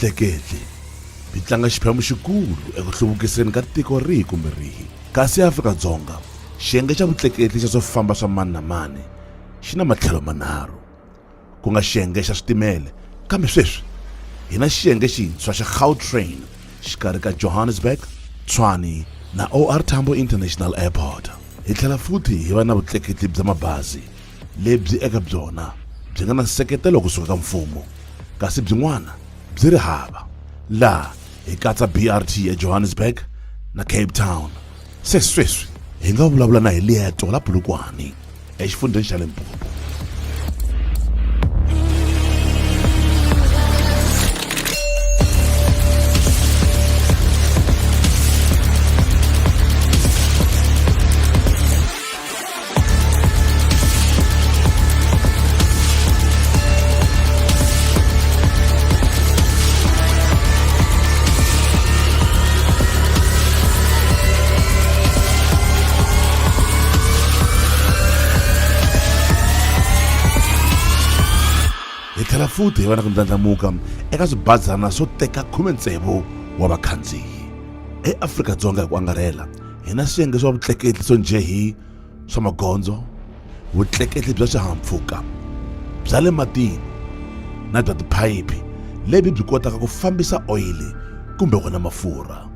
vutleketli byi tlanga xiphemu xikulu eku hluvukiseni ka tiko rihi kumbe rihi. Kasi Afrika-Dzonga xiyenge xa vutleketli xa swo famba swa mani na mani xi na matlhelo manharhu, ku nga xiyenge xa switimele, kambe sweswi hi na xiyenge xintshwa xa Gautrain xikarhi ka Johannesburg, Tshwane na OR Tambo International Airport. Hi tlhela futhi hi va na vutleketli bya mabazi lebyi eka byona byi nga na nseketelo kusuka ka mfumo, kasi byin'wana byi ri hava, laha hi katsa BRT eJohannesburg na Cape Town. Se sweswi hi nga vulavula na hi Leeto la Polokwane exifundzeni xa Limpopo. Tlhela futhi hi va na ku ndlandlamuka eka swibazana swo teka 16 wa vakhandziyi. EAfrika-Dzonga hi ku angarhela hi na swiyenge swa vutleketli swo njhe hi swa magondzo, vutleketli bya swihahampfhuka, bya le matini na bya tiphayiphi lebyi byi kotaka ku fambisa oyili kumbe wona mafurha.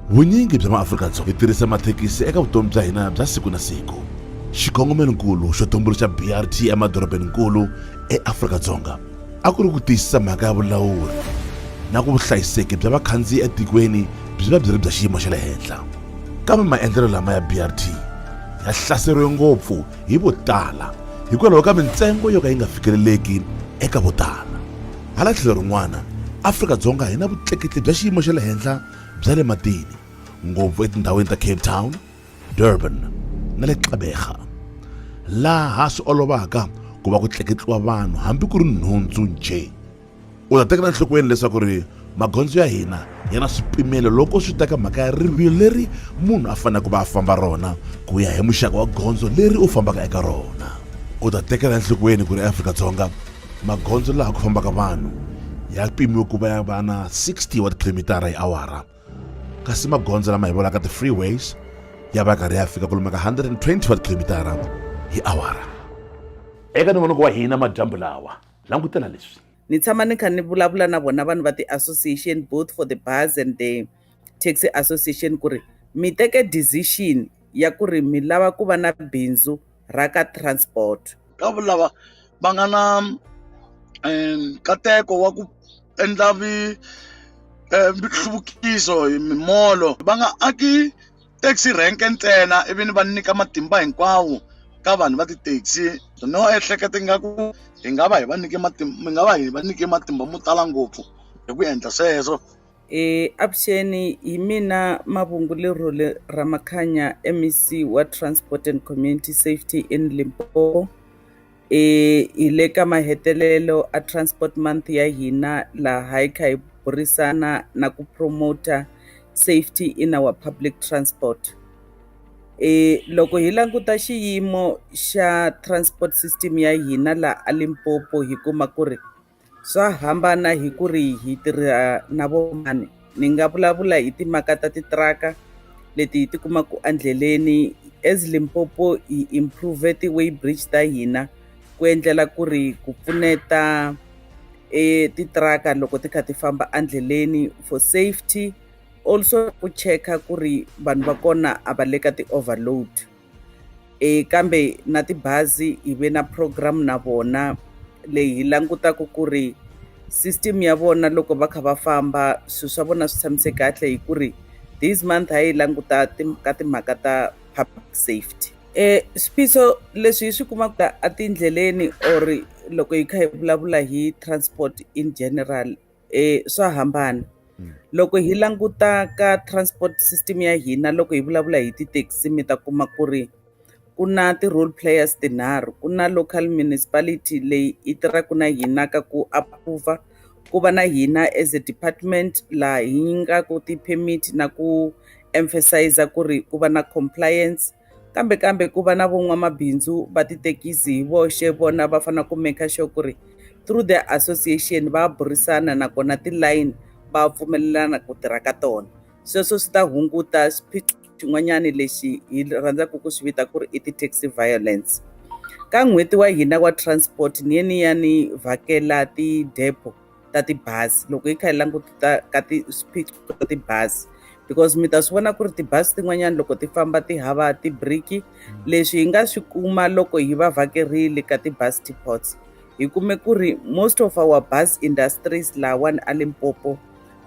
Vunyingi bya maAfrika-Dzonga hi tirhisa mathekisi eka vutomi bya hina bya siku na siku. Xikongomelonkulu xo tumbuluxa BRT emadorobenikulu eAfrika-Dzonga a ku ri ku tiyisisa mhaka ya vulawuri na ku vuhlayiseki bya vakhandziyi etikweni byi va byi ri bya xiyimo xa le henhla. Kambe maendlelo lama ya BRT ya hlaseriwe ngopfu hi vo tala hikwalaho ka mintsengo yo ka yi nga fikeleleki eka vo tala. Hala tlhelo rin'wana, Afrika-Dzonga hi na vutleketli bya xiyimo xa le henhla bya le matini, ngopfu etindhawini ta Cape Town, Durban na le Gqeberha, laha swi olovaka ku va ku tleketliwa vanhu hambi ku ri nhundzu nje. U ta tekela enhlokweni leswaku ri magondzo ya hina ya na swipimelo loko swi teka mhaka ya rivilo leri munhu a fanele ku va a famba rona ku ya hi muxaka wa gondzo leri u fambaka eka rona. U ta tekela enhlokweni ku ri eAfrika-Dzonga magondzo laha ku fambaka vanhu ya pimiwe ku va ya va na 60 wa kilomitara hi awara, kasi magondzo lama hi volaka ti-freeways ya va karhi ya fika kwalomu ka 120 wa kilomitara hi awara. Eka nongonoko wa hina madyambu lawa, langutela leswi. Ni tshama ni kha ni vulavula na vona vanhu va ti-association both for the bus and the taxi association ku ri mi teke decision ya ku ri mi lava ku va na bindzu ra ka transport. Ka lava va nga na nkateko wa ku endla nhluvukiso hi mimolo, va nga aki taxi rank ntsena ivi ni va nyika matimba hinkwawo ka vanhu va ti-taxi. No ehleketa ingaku hi nga va hi va nyike matimba mo tala ngopfu hi ku endla sweswo. Avuxeni, hi mina Mavungulero Ramakhanya, MEC wa Transport and Community Safety in Limpopo. Hi le ka mahetelelo a Transport Month ya hina laha hi kha hi burisana na ku promota safety in our public transport. Loko hi languta xiyimo xa transport system ya hina la a Limpopo hi kuma ku ri swa hambana hi ku ri hi tirha na vo mani. Ni nga vulavula hi timhaka ta titiraka leti hi ti kumaku endleleni. As Limpopo hi improve ti-way bridge ta hina ku endlela ku ri ku pfuneta titiraka loko ti kha ti famba endleleni for safety, also ku cheka ku ri vanhu va kona a va le ka ti-overload. Kambe na tibazi hi ve na program na vona leyi hi langutaka ku ri system ya vona loko va kha va famba swilo swa vona swi tshamiseke kahle hi ku ri this month ha yi languta ka timhaka ta public safety. Swiphiqo leswi hi swi kumaka etindleleni or loko hi kha hi vulavula hi transport in general swa hambana. Loko hi languta ka transport system ya hina, loko hi vulavula hi ti-taxi mi ta kuma ku ri ku na ti-role players tinharhu. Ku na local municipality leyi yi tirhaka na hina ka ku approve, ku va na hina as a department laha hi nyikaku ti-permit na ku emphasize ku ri ku va na compliance. Kambe ku va na van'wamabindzu va tithekisi hi voxe, vona va fanele ku make sure ku ri through the association va burisana nakona ti-line va pfumelelana ku tirha ka tona. Sweswo swi ta hunguta xiphiqo xin'wanyani lexi hi rhandzaka ku swi vita ku ri i ti-taxi violence. Ka n'hweti wa hina wa transport ni ye ni ya ni vhakela ti-depo ta tibazi loko hi kha hi languta ka swiphiqo ta tibazi, because mi ta swi vona ku ri tibazi tin'wanyani loko ti famba ti hava ti-briki. Leswi hi nga swi kuma loko hi va vhakerile ka ti-bus depots, hi kume ku ri most of our bus industries lawani a Limpopo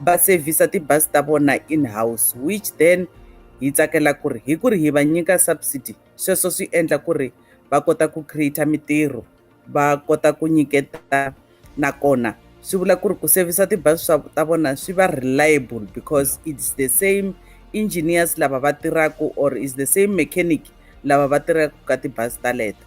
va sevhisa tibazi ta vona in-house, which then hi tsakela ku ri hi va nyika subsidy. Sweswo swi endla ku ri va kota ku create mintirho, va kota ku nyiketa, nakona swi vula ku ri ku sevhisa tibazi ta vona swi va reliable because it's the same engineers lava va tirhaku or is the same mechanic lava va tirhaku ka tibazi taleta.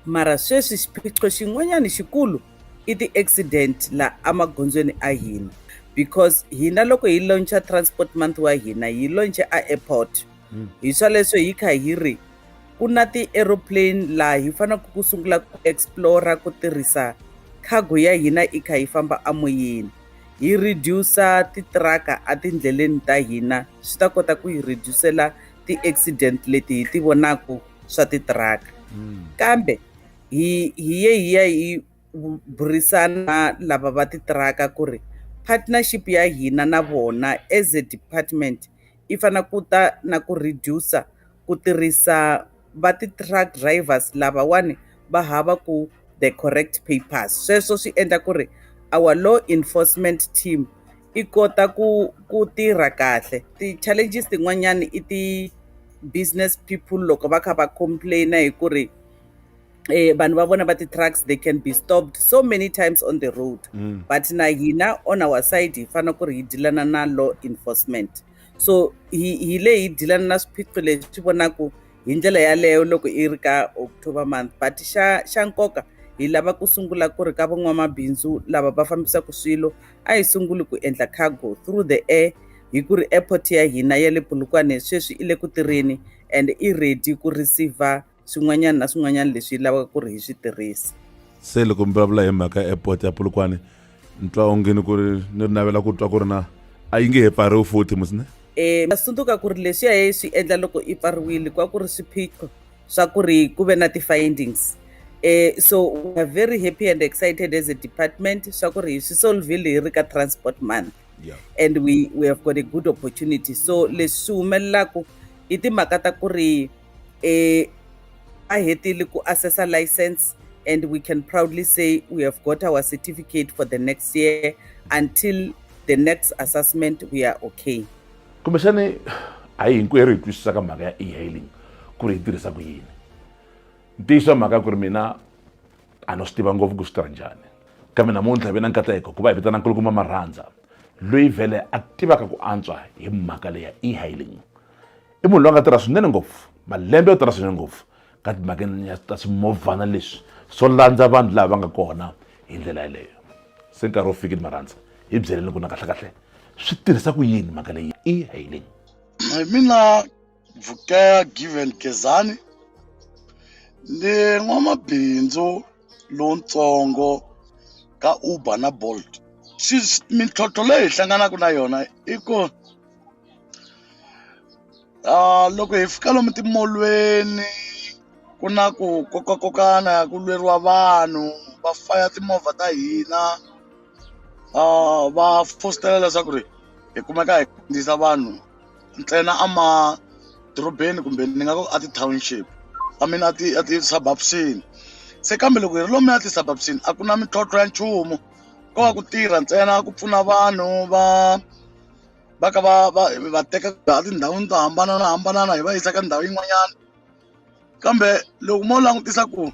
Mara sweswi xiphiqo xin'wanyani xikulu i ti-accident la emagondzweni a hina, because hina loko hi launcha transport month wa hina hi launche a airport. Hi swa leswo hi kha hi ri ku na ti-aeroplane laha hi fanaka ku sungula ku explora ku tirhisa cargo ya hina i kha hi famba amoyeni, hi reducer titraka a tindleleni ta hina, swi ta kota ku hi reducela ti-accident leti hi ti vonaku swa titraka. Kambe hi ya hi burisana lava va titraka ku ri partnership ya hina na vona as a department i fana ku ta na ku reducer ku tirhisa va ti-truck drivers lavawani va hava ku the correct papers. Sweswo swi endla ku ri our law enforcement team i kota ku tirha kahle. Ti-challenges tin'wanyani i ti-business people loko va kha va complaina hi ku ri vanhu va vona va ti-trucks they can be stopped so many times on the road. But na hina on our side hi fanele ku ri hi dilana na law enforcement, so hi le hi dilana na swiphiqo leswi swi vonaku hi ndlela yaleyo loko i ri ka October month. But xa nkoka hi lava ku sungula ku ri ka van'wamabindzu lava va fambisaka swilo a hi sunguli ku endla cargo through the air, hi ku ri airport ya hina ya le Polokwane sweswi i le ku tirheni and i ready ku receive swin'wanyana na swin'wanyana leswi hi lavaka ku ri hi swi tirhisa. Se loko mi vulavula hi mhaka airport ya Polokwane ni twa ongeni ku ri ni navela ku twa ku ri na a yi nge he pfariwi futhi musine. Ma tsundzuka ku ri leswiya hi swi endla loko i pfariwile ku ri swiphiqo swa ku ri ku ve na ti-findings. So we are very happy and excited as a department swa ku ri hi swi solvile hi ri ka transport month. And we have got a good opportunity. So leswi swi humelelaku i timhaka ta ku ri a hetile ku assessa license, and we can proudly say we have got our certificate for the next year. Until the next assessment we are okay. Kumbexani a hi hinkwerhu hi twisisaka mhaka ya e-hailing ku ri hi tirhisa ku yini. Ntiyiso mhaka ku ri mina a no swi tiva ngopfu ku swi tirha njhani, kambe namuntlha hi ve na nkateko ku va hi vitana nkulukumba Marhandza loyi vhele a tivaka ku antswa hi mhaka leyi ya e-hailing. I munhu loyi a nga tirha swinene ngopfu, malembe yo tirha swinene ngopfu ka timhakeni ta swimovhana leswi swo landza vanhu lava nga kona hi ndlela yaleyo. Se nkarhi wo fikile Marhandza hi byeleni ku na kahlekahle swi tirhisa ku yini mhaka leyi e-hailing. Mina Vukeya Given Gezani ni n'wamabindzu lontsongo ka Uber na Bolt. Mintlhontlho leyi hi hlanganaka na yona i ku loko hi fika lomu timolweni ku na ku kokakokana ku lweriwa vanhu va faya timovha ta hina, va fostela leswaku ri hi kumeka hi kandziyisa vanhu ntsena amadorobeni kumbe ni nga ku a ti-township, I mean a ti-suburbsini. Se kambe loko hi ri lomu ya ti-suburbsini a ku na mintlhontlho ya nchumu, ko va ku tirha ntsena ku pfuna vanhu va ka va teka tindhawini to hambanana hi va yisa ka ndhawu yin'wanyana. Kambe loko mo langutisa ku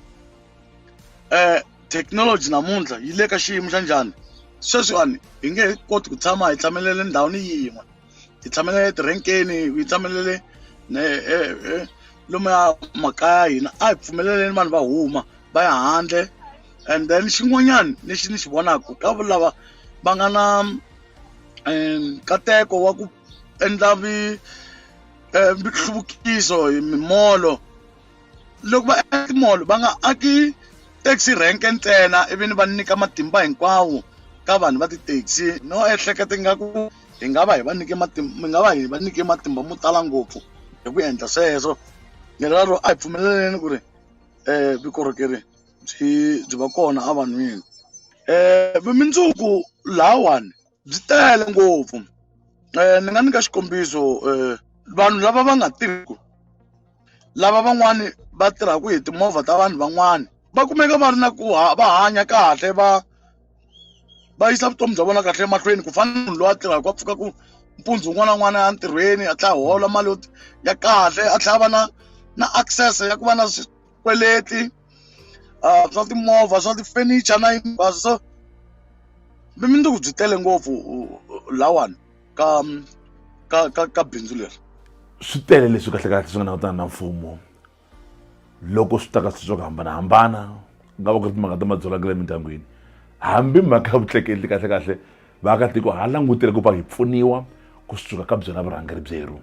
technology namuntlha yi le ka xiyimo xa njhani, sweswiwani hi nge he koti ku tshama hi tshamelele ndhawini yin'we, hi tshamelele tirenkeni, hi tshamelele lomu ya makaya hina a hi pfumeleleni vanhu va huma va ya handle. And then xin'wanyana lexi ni xi vonaka ka lava va nga na nkateko wa ku endla nhluvukiso hi mimolo, loko va endla timolo va nga aki taxi rank ntsena ivi ni va nyika matimba hinkwawo ka vanhu va ti-taxi no ehleketa ingaku hi nga va hi va nyike matimba mo tala ngopfu hi ku endla sweswo lero a hi pfumeleleni ku ri vukorhokeri byi va kona a vanhwini vumundzuku lahawani byi tele ngopfu ni nga nyika xikombiso vanhu lava va nga tirhiku lava van'wani va tirhaku hi timovha ta vanhu van'wani va kumeka va ri na ku va hanya kahle va yisa vutomi bya vona kahle emahlweni ku fana na munhu loyi a tirhaka a pfuka ku mpundzu wun'wana na wun'wana ya ntirhweni a tlhela hola mali ya kahle a tlhela va na access ya ku va na swikweleti swa timovha swa ti-furniture na hinkwaswo so vumundzuku byi tele ngopfu lawani ka bindzu leri swi tele leswi kahlekahle swi nga langutana na mfumo loko swi ta ka swilo swo ku hambanahambana ku nga va ku ri timhaka ta madzolonga le mindyangwini hambi mhaka ya vutleketli kahlekahle vaakatiko ha langutile ku va hi pfuniwa kusuka ka byona vurhangeri byeru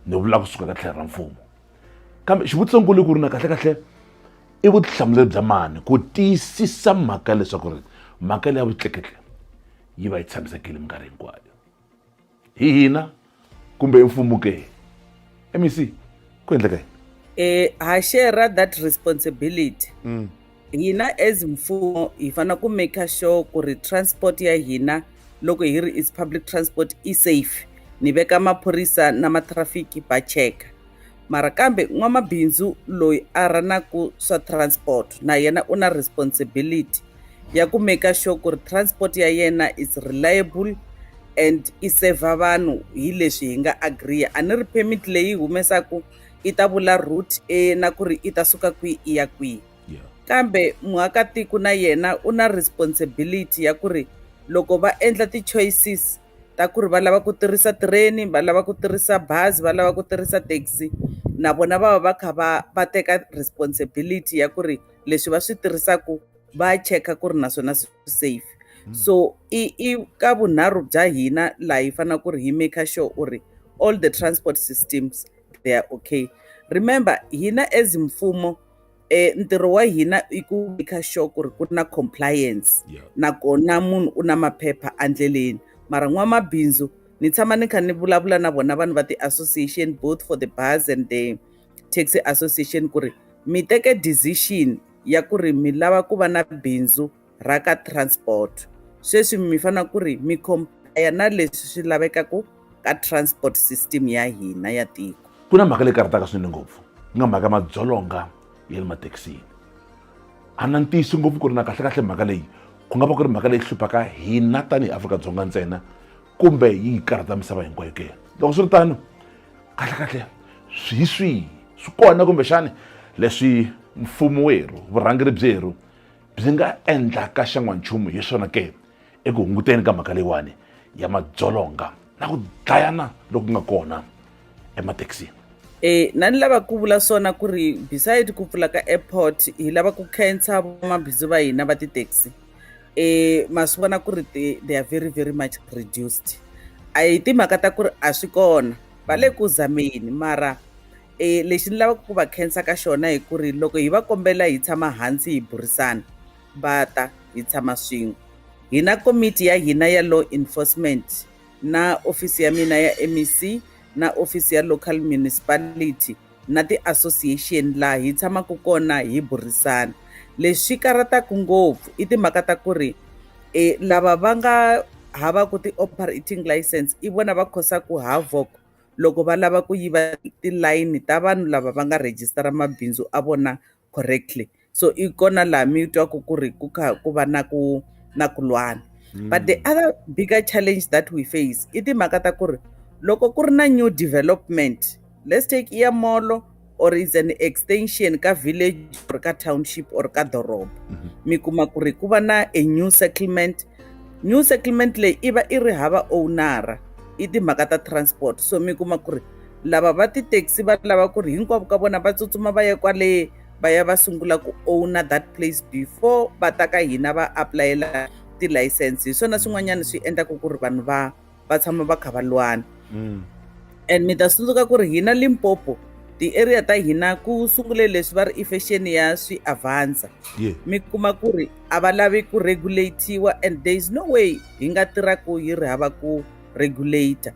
ni vula kusuka ka tlhelo ra mfumo kambe xivutisonkulu ku ri na kahlekahle i vutihlamuleri bya mani ku tiyisisa mhaka leswaku ri mhaka leyi ya vutleketli yi va yi tshamisekile minkarhi hinkwayo hi hina kumbe mfumo ke MEC ku endleka ha share that responsibility hina as mfumo hi fana ku make sure ku ri transport ya hina loko hi ri is public transport i safe ni veka maphorisa na matrafiki va cheka mara kambe n'wamabindzu loyi a ranaku swa transport na yena u na responsibility ya ku make sure ku ri transport ya yena is reliable and i serve vanhu hi leswi hi nga agree a ni ri permit leyi humesaku i ta vula route na ku ri i ta suka kwihi i ya kwihi kambe muakatiko na yena u na responsibility ya ku ri loko va endla ti-choices ta ku ri va lava ku tirhisa tireni va lava ku tirhisa bazi va lava ku tirhisa taxi na vona va va kha va teka responsibility ya ku ri leswi va swi tirhisaku va cheka ku ri naswona swi safe so i ka vunharhu bya hina laha hi fanele ku ri hi make sure ku ri all the transport systems they are okay remember hina as mfumo ntirho wa hina i ku make sure ku ri ku na compliance nakona munhu u na maphepha endleleni mara n'wamabindzu ni tshama ni kha ni vulavula na vona vanhu va ti-association both for the bus and the taxi association ku ri mi teke decision ya ku ri mi lava ku va na bindzu ra ka transport sweswi mi fanele ku ri mi comply na leswi swi lavekaku ka transport system ya hina ya tiko ku na mhaka leyi karataka swinene ngopfu ku nga mhaka madzolonga ya le mathekisini a na ntiyiso ngopfu ku ri na kahlekahle mhaka leyi ku nga va ku ri mhaka leyi hluphaka hina tanihi Afrika-Dzonga ntsena kumbe yi karata misava hinkwayo ke loko swi ri tano kahlekahle hi swihi swi kona kumbexani leswi mfumo werhu vurhangeri byeru byi nga endlaka xan'wanchumu hi swona ke eku hunguteni ka mhaka leyiwani ya madzolonga na ku dlayana loku nga kona emathekisini na ni lava ku vula swona ku ri beside ku pfula ka airport hi lava ku khensa vamabindzu va hina va ti-taxi ma swi vona ku ri they are very very much reduced a hi timhaka ta ku ri a swi kona va le ku zameni mara lexi ni lavaka ku va khensa ka xona hi ku ri loko hi va kombela hi tshama hansi hi burisana va ta hi tshama swin'we hi na komiti ya hina ya law enforcement na ofisi ya mina ya MEC na ofisi ya local municipality na ti-association laha hi tshamaku kona hi burisana leswi karataku ngopfu i timhaka ta ku ri lava va nga havaku ti-operating license i vona va khosaku havoc loko va lava ku yiva tilayini ta vanhu lava va nga rejistara mabindzu a vona correctly so i kona laha mi twaku ku ri ku kha ku va na ku lwana but the other bigger challenge that we face i timhaka ta ku ri loko ku ri na new development let's take iya molo or is an extension ka village or ka township or ka doroba mi kuma ku ri ku va na a new settlement leyi i va i ri hava ownera i timhaka ta transport so mi kuma ku ri lava va ti-taxi va lava ku ri hinkwavo ka vona va tsutsuma va ya kwale va ya va sungula ku owner that place before va ta ka hina va aplayela ti-license hi swona swin'wanyana swi endlaku ku ri vanhu va tshama va kha va lwana and mi ta tsundzuka ku ri hina Limpopo ti-area ta hina ku sungule leswi va ri i fashion ya swi avanza Yeah. mi kuma ku ri a va lavi ku regulatiwa and there is no way hi nga tirhaku hi ri hava ku regulator.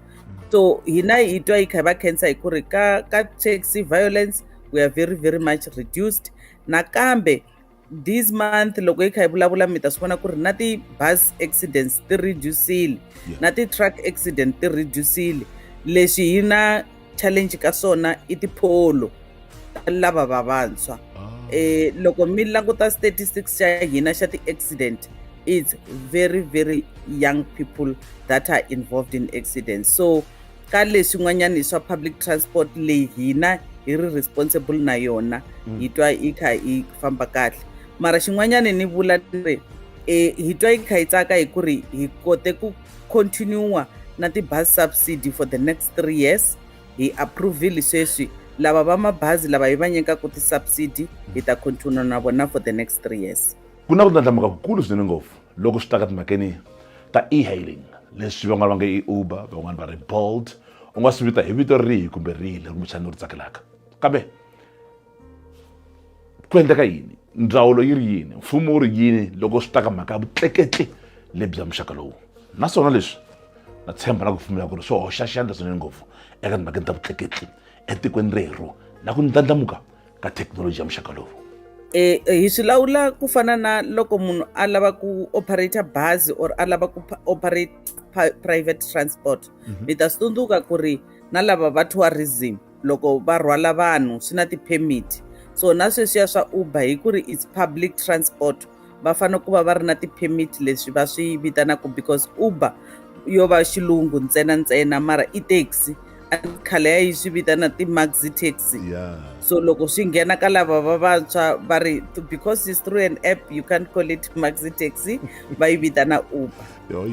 So hina hi twa hi kha hi va khensa hi ku ri ka taxi violence we are very very much reduced, nakambe this month loko hi kha hi vulavula mi ta swi vona ku ri na ti-bus accidents ti reducile na ti-truck accident ti reducile. Leswi hi na challenge ka swona i tipholo ta lava va vantshwa. Loko mi languta statistics xa hina xa ti-accident, it's very very young people that are involved in accidents. So ka leswin'wanyani swa public transport leyi hina hi ri responsible na yona hi twa hi kha hi famba kahle. Mara xin'wanyani ni vula ri hi twa hi kha hi tsaka hi ku ri hi kote ku continue na ti-bus subsidy for the next 3 years. Hi approvile sweswi lava va mabazi lava hi va nyikaku ti-subsidy hi ta continue na vona for the next 3 years. Ku na ku ndlandlamuka kukulu swinene ngopfu loko swi ta ka timhakeni ta e-hailing, leswi van'wana va nge i Uber, van'wana va ri Bolt, u nga swi vita hi vito rihi kumbe rihi leri muchayeri ri tsakelaka. Kambe ku endleka yini, ndzawulo yi ri yini, mfumo wu ri yini loko swi ta ka mhaka ya vutleketli lebyi bya muxaka lowu? Naswona leswi na tshemba na ku pfumela ku ri swi hoxa xandla swinene ngopfu eka timhakeni ta vutleketli etikweni rero na ku ndlandlamuka ka thekinoloji ya muxaka lowu. Hi swi lawula ku fana na loko munhu a lava ku operate bazi or a lava ku operate private transport, mi ta swi tsundzuka ku ri na lava va tourism loko va rhwala vanhu swi na ti-permit. So na sweswiya swa Uber hi ku ri it's public transport va fanele ku va va ri na ti-permit leswi va swi vitanaka, because Uber yo va xilungu ntsena mara i taxi khale ya yi swi vitana ti-maxi taxi. So loko swi nghena ka lava va vantshwa va ri because it's through an app you can't call it maxi taxi va yi vitana Uber.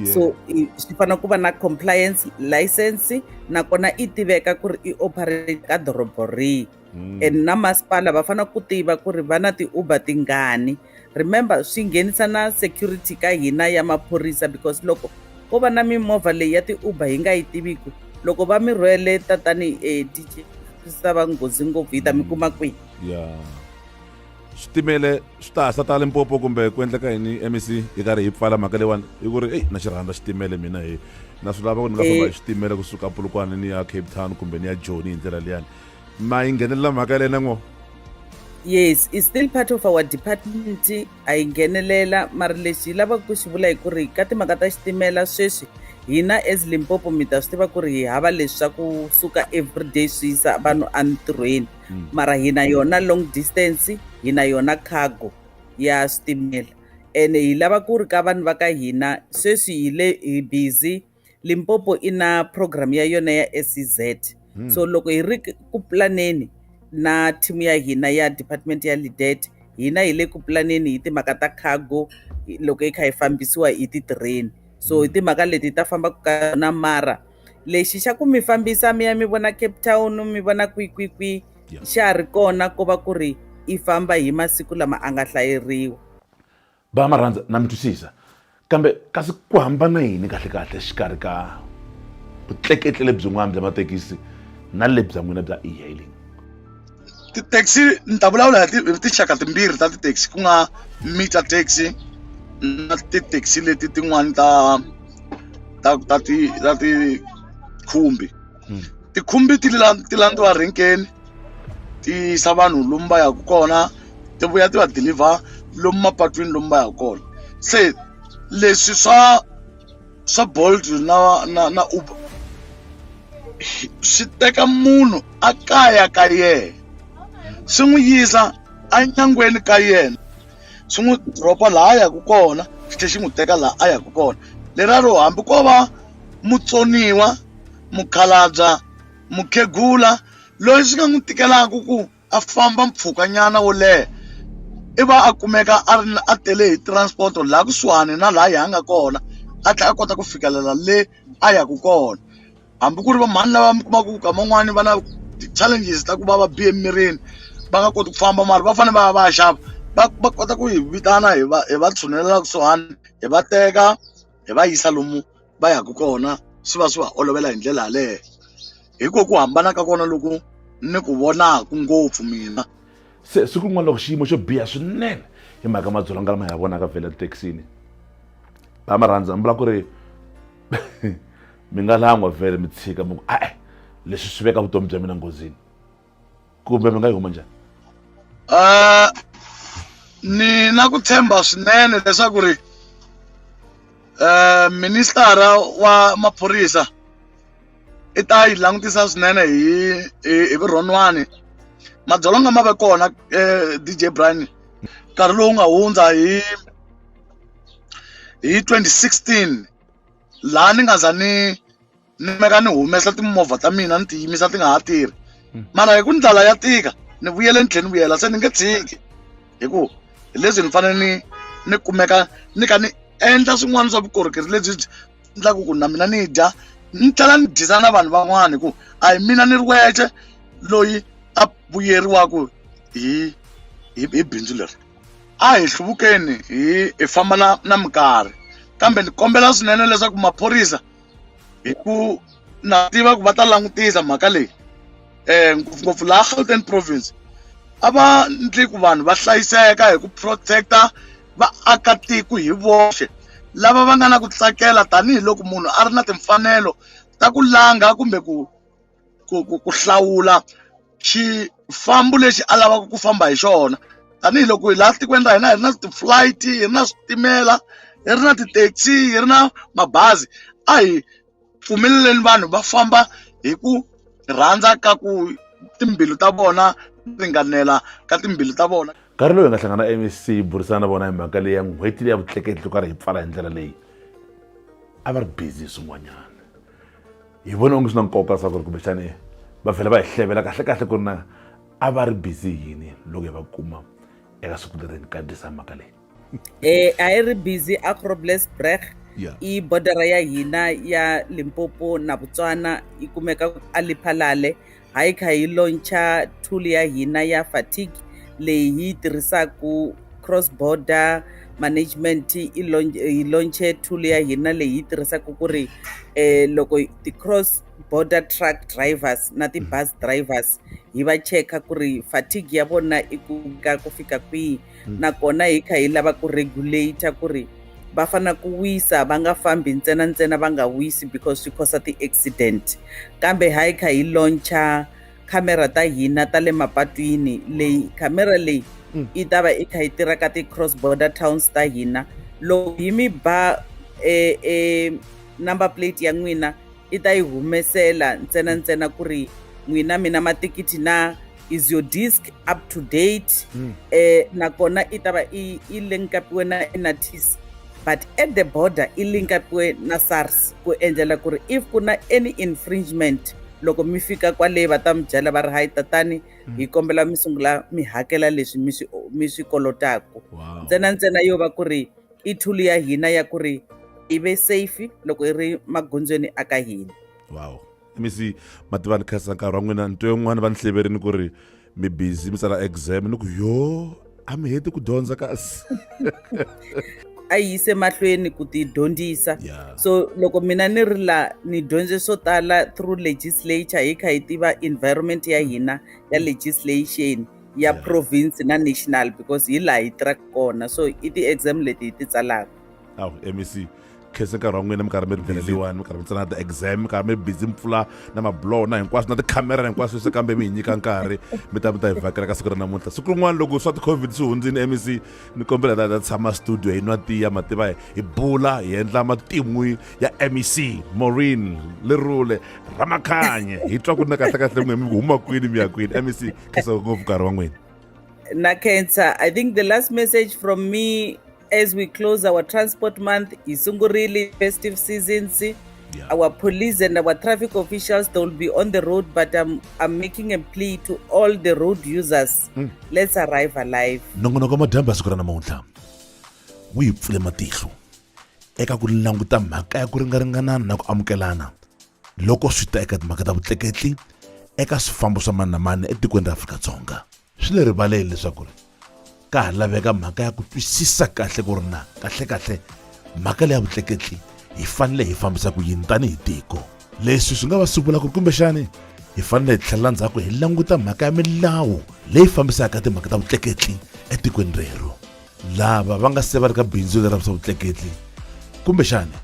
So swi fanele ku va na compliance license nakona i tiveka ku ri i operate ka dorobo rihi. And na masipala va fanele ku tiva ku ri va na ti-Uber tingani. Remember swi nghenisa na security ka hina ya maphorisa, because loko ko va na mimovha leyi ya ti-Uber hi nga yi tiviku, loko va mi rhwele tatani DJ swi ta va nghozi ngopfu hi ta mi kuma kwihi. Switimele swi ta hasa ta Limpopo kumbe ku endleka yini MEC hi karhi hi pfala mhaka leyiwani hi ku ri na xi rhandza xitimele mina na swi lava ku ni nga famba hi xitimele kusuka Polokwane ni ya Cape Town kumbe ni ya Joni hi ndlela liyani, ma yi nghenelela mhaka leyi na ngo? Yes, it's still part of our department a yi nghenelela, mara lexi hi lavaka ku xi vula hi ku ri ka timhaka ta xitimela sweswi hina as Limpopo mi ta swi tiva ku ri hi hava leswi swa ku suka everyday swi yisa vanhu entirhweni, mara hina yona long distance, hina yona cargo ya switimela. And hi lava ku ri ka vanhu va ka hina sweswi hi busy, Limpopo i na program ya yona ya SEZ. So loko hi ri ku planeni na team ya hina ya department ya Lidet, hina hi le ku planeni hi timhaka ta cargo loko hi kha hi fambisiwa hi ti-train. So hi timhaka leti ta famba ka na mara lexi xa ku mi fambisa mi ya mi vona Cape Town mi vona kwi xa ri kona ko va ku ri i famba hi masiku lama a nga hlayeriwa. Ba marhandza na mi twisisa, kambe kasi ku hambana yini kahle xikarhi ka vutleketli lebyin'wana bya mathekisi na lebyi bya n'wina bya e-hailing? Ti-taxi ni ta vulavula hi tinxaka timbirhi ta ti-taxi ku nga meter taxi na ti-taxi leti tin'wani ta tikhumbi. Tikhumbi ti landziwa renkeni ti yisa vanhu lomu va yaka kona, ti vuya ti va deliver lomu mapatwini lomu va yaka kona. Se leswi swa Bolt na Uber swi teka munhu a kaya ka yena swi n'wi yisa enyangweni ka yena, swi n'wi dropa laha a yaka kona swi tlhela xi n'wi teka laha a yaka kona. Leraro hambi ko va mutsoniwa, mukhalabya, mukhegula loyi swi nga n'wi tikelaka ku a famba mpfhukanyana wo leha, i va a kumeka a tele hi transport laha kusuhani na laha hi nga kona, a tlhela a kota ku fikelela le a yaka kona. Hambi ku ri va mhani lava mi kumaka ku ka man'wani va na ti-challenges ta ku va bihe emirini va nga koti ku famba, mara va fanele va ya xava, va kota ku hi vitana hi va tshunelela kusuhani hi va teka hi va yisa lomu va yaka kona, swi va olovela hi ndlela yaleyo. Hiko ku hambana ka kona loku ni ku vonaka ngopfu mina. Se siku rin'wana loko xiyimo xo biha swinene hi mhaka madzolonga lama hi vonaka vhele ethekisini va ma rhandza mi vula ku ri mi nga langwa vhele mi tshika mi ku leswi swi veka vutomi bya mina nghozini kumbe mi nga yi huma njhani? Ni na ku tshemba swinene leswaku ri ministara wa maphorisa i ta yi langutisa swinene hi vurhon'wana. Madzolonga ma ve kona DJ Brian nkarhi lowu nga hundza hi 2016 laha ni nga za ni meka ni humesa timovha ta mina ni ti yimisa ti nga ha tirhi, mara hi ku ndlala ya tika ni vuyele ni tlhela ni vuyela se ni nge tshiki hi ku hi leswi ni fanele ni kumeka ni ka ni endla swin'wana swa vukorhokeri lebyi endlaku ku na mina ni dya ni tlhela ni dyisa na vanhu van'wana, hi ku a hi mina ni ri wexe loyi a vuyeriwaku hi bindzu leri. A hi hluvukeni hi famba na minkarhi, kambe ni kombela swinene leswaku maphorisa hi ku na tiva ku va ta langutisa mhaka leyi ngopfungopfu laha Gauteng province a va ndli ku vanhu va hlayiseka hi ku protecta vaakatiko hi voxe lava va nga na ku tsakela tanihiloko munhu a ri na timfanelo ta ku langa kumbe ku hlawula xifambo lexi a lavaka ku famba hi xona. Tanihiloko hi laha tikweni ra hina hi ri na ti-flight, hi ri na switimela, hi ri na ti-taxi, hi ri na mabazi, a hi pfumeleleni vanhu va famba hi ku rhandza ka ku timbilu ta vona ringanela ka timbilu ta vona. Nkarhi lowu hi nga hlangana MEC burisana na vona hi mhaka leyi ya n'hweti leyi ya vutleketli ku ri hi pfala hi ndlela leyi a va ri busy swin'wanyana. Hi vona onge swi na nkoka swa ku ri kumbexani va vhela va hi hlevela kahle ku ri na a va ri busy yini loko hi va kuma eka siku leri ni kandziyisa mhaka leyi. A hi ri busy a Groblersdorp i bodara ya hina ya Limpopo na Botswana i kumeka a Lephalale. Ha hi kha hi launcha tool ya hina ya fatigue leyi hi tirhisaku cross border management. Hi launche tool ya hina leyi hi tirhisaku ku ri loko ti cross border truck drivers na ti bus drivers hi va cheka ku ri fatigue ya vona i ku fika kwihi, nakona hi kha hi lava ku regulator ku ri va fana ku wisa va nga fambi ntsena va nga wisi because swi causa ti-accident. Kambe ha hi kha hi launcha khamera ta hina ta le mapatwini, leyi khamera leyi i ta va i kha hi tirha ka ti-cross border towns ta hina. Loko hi mi ba number plate ya n'wina i ta yi humesela ntsena ku ri n'wina mina matikiti na is your disc up to date, nakona i ta va i linkapiwe na NATIS, but at the border i linkapiwe na SARS ku endlela ku ri if kuna any infringement loko mi fika kwale va ta mi byela va ri hayi tatani hi kombela mi sungula mi hakela leswi mi swi kolotaku. Ntsena yo va ku ri i tool ya hina ya ku ri i ve safe loko i ri magondzweni aka hina. Wow, MEC Mativani khasa nkarhi wa n'wina nto yin'wana va ni hleverini ku ri mi busy mi tsala exam ni ku yo a mi heti ku dyondza kasi. A yi yise mahlweni ku ti dyondzisa. So loko mina ni ri la ni dyondze swo tala through legislature hi kha hi tiva environment ya hina ya legislation ya province na national because hi laha hi tirhaka kona, so i ti-exam leti hi ti tsalaka. MEC khesa nkarhi wa n'wina mi karhi mi ri pheneliwani mi karhi mi tsala ti-exam mi karhi mi busy mi pfula na mablow na hinkwaswo na tikhamera hinkwaswo sweswi, kambe mi hi nyika nkarhi mi ta hi vhakela ka siku ra namuntlha. Siku rin'wana loko swa ti-COVID swi hundzini MEC ni kombela ta tshama studio hi nwa tiya mativa hi bula hi endla matimu ya MEC Maureen Lerole Ramakhanye hi twa ku na kahle n'wina mi huma kwini mi ya kwini. MEC khesa ngopfu nkarhi wa n'wina. Na khensa. I think the last message from me as we close our transport month is sungurile festive seasons. Our police and our traffic officials, they will be on the road, but I'm making a plea to all the road users. Let's arrive alive. Nongonoko madyamba siku ra namuntlha wu hi pfule matihlo eka ku languta mhaka ya ku ringaringanana na ku amukelana loko swi ta eka timhaka ta vutleketli eka swifambo swa mani na mani etikweni ra Afrika-Dzonga. Swi le rivaleni leswaku ka ha laveka mhaka ya ku twisisa kahle ku ri na kahle mhaka leya vutleketli hi fanele hi fambisa ku yini tanihi tiko. Leswi swi nga va sungula ku ri kumbexani hi fanele hi tlhelela ndzhaku hi languta mhaka ya milawu leyi fambisaka timhaka ta vutleketli etikweni rero. Lava va nga se va ri ka bindzu leri ra swa vutleketli kumbexani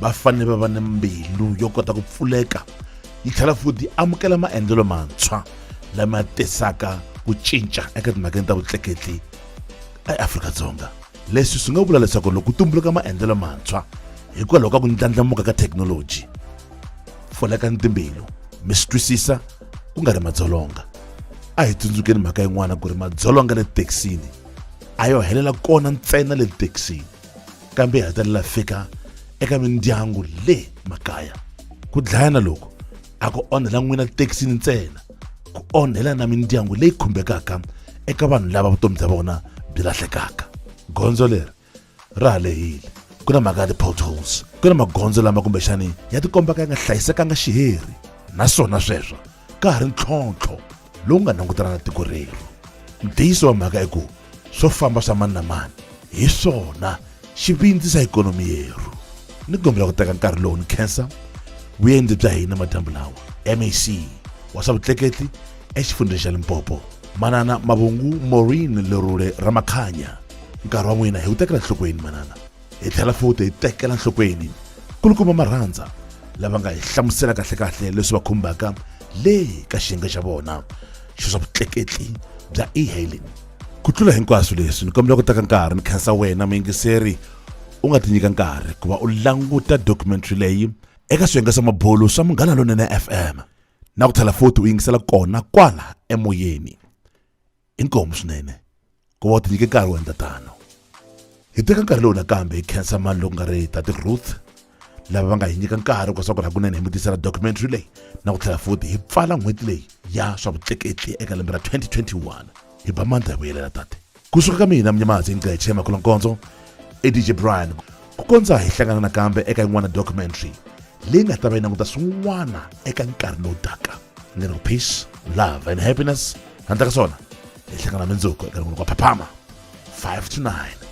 va fanele va va na mbilu yo kota ku pfuleka yi tlhela futhi yi amukela maendlelo mantshwa lama tisaka ku cinca eka timhakeni ta vutleketli eAfrika-Dzonga. Leswi swi nga vula leswaku loko ku tumbuluka maendlelo mantshwa hikwalaho ka ku ndlandlamuka ka thekinoloji, pfuleka ni timbilu, mi swi twisisa ku nga ri madzolonga. A hi tsundzukeni mhaka yin'wana ku ri madzolonga le thekisini a yo helela kona ntsena le thekisini, kambe hi hetelela fika eka mindyangu le makaya. Ku dlayana loku a ku onhela n'wina thekisini ntsena, ku onhela na mindyangu leyi khumbekaka eka vanhu lava vutomi bya vona byi lahlekaka. Gondzo leri ra ha lehile, ku na mhaka ya ti-potholes, ku na magondzo lama kumbexani ya tikombaka ya nga hlayisekanga xiheri, naswona sweswo ka ha ri ntlhontlho lowu nga langutana na tiko rero. Ntiyiso wa mhaka i ku swo famba swa mani na mani hi swona xivindzi xa ikhonomi yeru. Ni kombela ku teka nkarhi lowu ni khensa vuendzi bya hina madyambu lawa, MAC wa swa vutleketli exifundheni xa Limpopo, manana Mavungu Maureen Lerule Ramakhanya. Nkarhi wa n'wina hi wu tekela nhlokweni manana, hi tlhela futhi hi tekela nhlokweni kulukumba marhandza lava nga hi hlamusela kahle leswi va khumbaka le ka xiyenge xa vona xo swa vutleketli bya e-hailing. Ku tlula hinkwaswo leswi ni kombela ku teka nkarhi ni khensa wena muyingiseri u nga tinyika nkarhi ku va u languta documentary leyi eka swiyenge swa mabulu swa Munghana Lonene FM, na ku tlhela futhi u yingisela kona kwala emoyeni. Inkomu swinene ku va u tinyike nkarhi wo endla tano. Hi teka nkarhi lowu nakambe hi khensa mani loku nga ri Tati Ruth lava va nga hi nyika nkarhi ku leswaku hakunene hi mi tisela documentary leyi, na ku tlhela futhi hi pfala n'hweti leyi ya swa vutleketli eka lembe ra 2021. Hi ba mandla hi vuyelela tate. Kusuka ka mina Mnyamazi Ngqetshe Makhulonkonzo DJ Brian, ku kondza hi hlangana nakambe eka yin'wana documentary leyi nga ta va yi languta swin'wana eka nkarhi lowu taka. Ni ri peace, love and happiness. Handla ka swona hi hlangana mindzuku eka rin'wana kwa Phaphama 5 to 9.